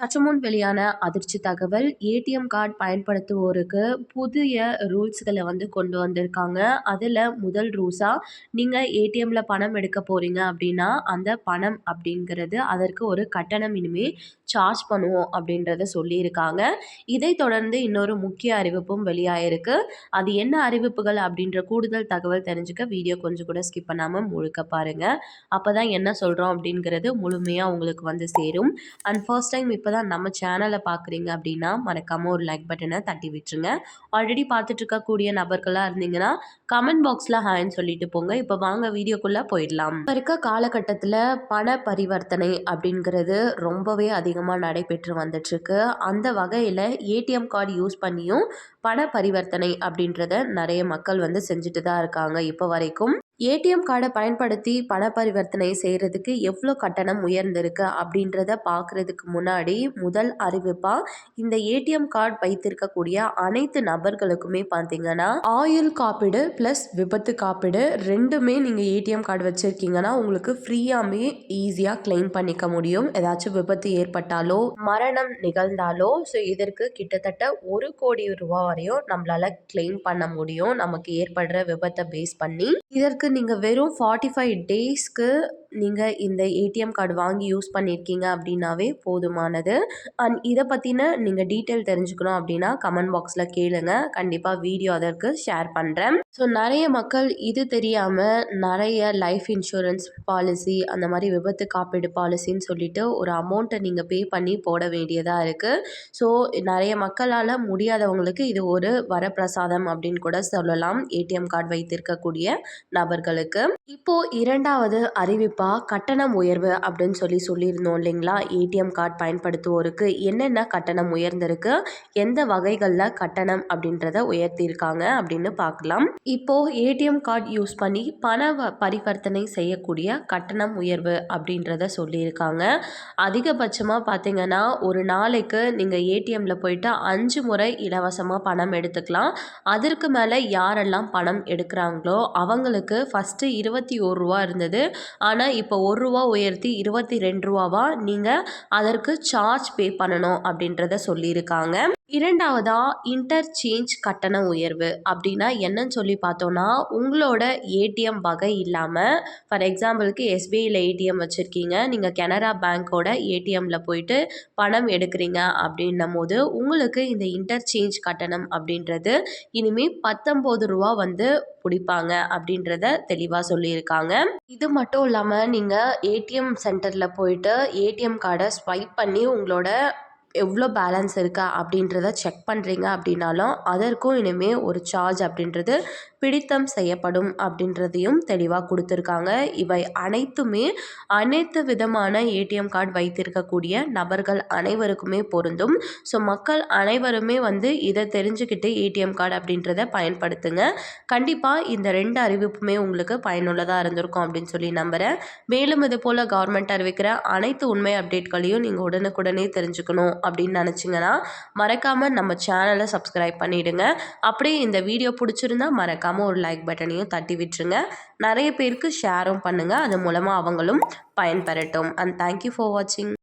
சற்று முன் வெளியான அதிர்ச்சி தகவல். ஏடிஎம் கார்டு பயன்படுத்துவோருக்கு புதிய ரூல்ஸ்கள கொண்டு வந்திருக்காங்க. அதுல முதல் ரூல்ஸா நீங்க ஏடிஎம்ல பணம் எடுக்க போறீங்க அப்படின்னா, அந்த பணம் அப்படிங்கிறது அதற்கு ஒரு கட்டணம் இனிமே சார்ஜ் பண்ணுவோம் அப்படின்றத சொல்லியிருக்காங்க. இதைத் தொடர்ந்து இன்னொரு முக்கிய அறிவிப்பும் வெளியாயிருக்கு. அது என்ன அறிவிப்புகள் அப்படின்ற கூடுதல் தகவல் தெரிஞ்சுக்க வீடியோ கொஞ்சம் கூட ஸ்கிப் பண்ணாம முழுக்க பாருங்க. அப்பதான் என்ன சொல்றோம் அப்படிங்கிறது முழுமையா உங்களுக்கு சேரும். அண்ட் ஃபர்ஸ்ட் டைம் இப்பதான் நம்ம சேனலை பார்க்குறீங்க அப்படின்னா மறக்காம ஒரு லைக் பட்டனை தட்டி விட்டுருங்க. ஆல்ரெடி பார்த்துட்டு இருக்கக்கூடிய நபர்களாக இருந்தீங்கன்னா கமெண்ட் பாக்ஸில் ஹாய்ன்னு சொல்லிட்டு போங்க. இப்போ வாங்க வீடியோக்குள்ளே போயிடலாம். இப்போ இருக்க காலகட்டத்தில் பண பரிவர்த்தனை அப்படிங்கிறது ரொம்பவே அதிகமாக நடைபெற்று வந்துட்டுருக்கு. அந்த வகையில் ஏடிஎம் கார்டு யூஸ் பண்ணியும் பண பரிவர்த்தனை அப்படின்றத நிறைய மக்கள் செஞ்சுட்டு தான் இருக்காங்க இப்போ வரைக்கும். ஏடிஎம் கார்டை பயன்படுத்தி பண பரிவர்த்தனை செய்கிறதுக்கு எவ்வளோ கட்டணம் உயர்ந்திருக்கு அப்படின்றத பார்க்குறதுக்கு முன்னாடி முதல் அறிவிப்பாக இந்த ஏடிஎம் கார்டு வைத்திருக்கக்கூடிய அனைத்து நபர்களுக்குமே பார்த்தீங்கன்னா ஆயுள் காப்பீடு ப்ளஸ் விபத்து காப்பீடு ரெண்டுமே நீங்கள் ஏடிஎம் கார்டு வச்சுருக்கீங்கன்னா உங்களுக்கு ஃப்ரீயாகவே ஈஸியாக கிளைம் பண்ணிக்க முடியும். ஏதாச்சும் விபத்து ஏற்பட்டாலோ மரணம் நிகழ்ந்தாலோ ஸோ இதற்கு கிட்டத்தட்ட 1,00,00,000 வரையும் நம்மளால் கிளைம் பண்ண முடியும் நமக்கு ஏற்படுற விபத்தை பேஸ் பண்ணி. இதற்கு நீங்கள் வெறும் 45 டேஸ்க்கு நீங்கள் இந்த ஏடிஎம் கார்டு வாங்கி யூஸ் பண்ணியிருக்கீங்க அப்படின்னாவே போதுமானது. அண்ட் இதை பற்றின நீங்கள் டீட்டெயில் தெரிஞ்சுக்கணும் அப்படின்னா கமெண்ட் பாக்ஸில் கேளுங்க. கண்டிப்பாக வீடியோ அதற்கு ஷேர் பண்ணுறேன். ஸோ நிறைய மக்கள் இது தெரியாமல் நிறைய லைஃப் இன்சூரன்ஸ் பாலிசி அந்த மாதிரி விபத்து காப்பீடு பாலிசின்னு சொல்லிட்டு ஒரு அமௌண்ட்டை நீங்கள் பே பண்ணி போட வேண்டியதாக இருக்குது. ஸோ நிறைய மக்களால் முடியாதவங்களுக்கு இது ஒரு வரப்பிரசாதம் அப்படின்னு கூட சொல்லலாம் ஏடிஎம் கார்டு வைத்திருக்கக்கூடிய நபர்களுக்கு. இப்போ இரண்டாவது அறிவிப்பா கட்டணம் உயர்வு அப்படின்னு சொல்லியிருந்தோம் இல்லைங்களா. ஏடிஎம் கார்டு பயன்படுத்துவோருக்கு என்னென்ன கட்டணம் உயர்ந்திருக்கு, எந்த வகைகளில் கட்டணம் அப்படின்றத உயர்த்தியிருக்காங்க அப்படின்னு பார்க்கலாம். இப்போ ஏடிஎம் கார்டு யூஸ் பண்ணி பண பரிவர்த்தனை செய்யக்கூடிய கட்டணம் உயர்வு அப்படின்றத சொல்லியிருக்காங்க. அதிகபட்சமாக பார்த்தீங்கன்னா ஒரு நாளைக்கு நீங்கள் ஏடிஎம்ல போயிட்டு 5 முறை இலவசமாக பணம் எடுத்துக்கலாம். அதற்கு மேலே யாரெல்லாம் பணம் எடுக்கிறாங்களோ அவங்களுக்கு ஃபஸ்ட்டு ரூ. 21 இருந்தது. ஆனால் இப்போ ரூ. 1 உயர்த்தி ரூ. 22 நீங்கள் அதற்கு சார்ஜ் பே பண்ணணும் அப்படின்றத சொல்லியிருக்காங்க. இரண்டாவதா இன்டர்சேஞ்ச் கட்டண உயர்வு அப்படின்னா என்னன்னு சொல்லி பார்த்தோன்னா உங்களோட ஏடிஎம் வகை இல்லாமல் ஃபார் எக்ஸாம்பிளுக்கு எஸ்பிஐயில் ஏடிஎம் வச்சுருக்கீங்க, நீங்கள் கனரா பேங்க்கோட ஏடிஎம்மில் போயிட்டு பணம் எடுக்கிறீங்க அப்படின்னும் போது உங்களுக்கு இந்த இன்டர்சேஞ்ச் கட்டணம் அப்படின்றது இனிமேல் ரூ. 19 பிடிப்பாங்க அப்படின்றத தெளிவாக சொல்லியிருக்காங்க. இது மட்டும் இல்லாமல் நீங்கள் ஏடிஎம் சென்டரில் போயிட்டு ஏடிஎம் கார்டை ஸ்வைப் பண்ணி உங்களோட எவ்வளோ பேலன்ஸ் இருக்கா அப்படின்றத செக் பண்ணுறீங்க அப்படின்னாலும் அதற்கும் இனிமேல் ஒரு சார்ஜ் அப்படின்றது பிடித்தம் செய்யப்படும் அப்படின்றதையும் தெளிவாக கொடுத்துருக்காங்க. இவை அனைத்துமே அனைத்து விதமான ஏடிஎம் கார்டு வைத்திருக்கக்கூடிய நபர்கள் அனைவருக்குமே பொருந்தும். ஸோ மக்கள் அனைவருமே இதை தெரிஞ்சுக்கிட்டு ஏடிஎம் கார்டு அப்படின்றத பயன்படுத்துங்க. கண்டிப்பாக இந்த 2 அறிவிப்புமே உங்களுக்கு பயனுள்ளதாக இருந்திருக்கும் அப்படின்னு சொல்லி நம்புகிறேன். மேலும் இது போல் கவர்மெண்ட் அறிவிக்கிற அனைத்து உண்மை அப்டேட்களையும் நீங்கள் உடனுக்குடனே தெரிஞ்சுக்கணும் அப்படின்னு நினச்சிங்கன்னா மறக்காமல் நம்ம சேனலை சப்ஸ்கிரைப் பண்ணிவிடுங்க. அப்படியே இந்த வீடியோ பிடிச்சிருந்தா மறக்காமல் ஒரு லைக் பட்டனையும் தட்டி விட்டுருங்க. நிறைய பேருக்கு ஷேரும் பண்ணுங்கள். அது மூலமாக அவங்களும் பயன்பெறட்டும். அண்ட் தேங்க்யூ ஃபார் வாட்சிங்.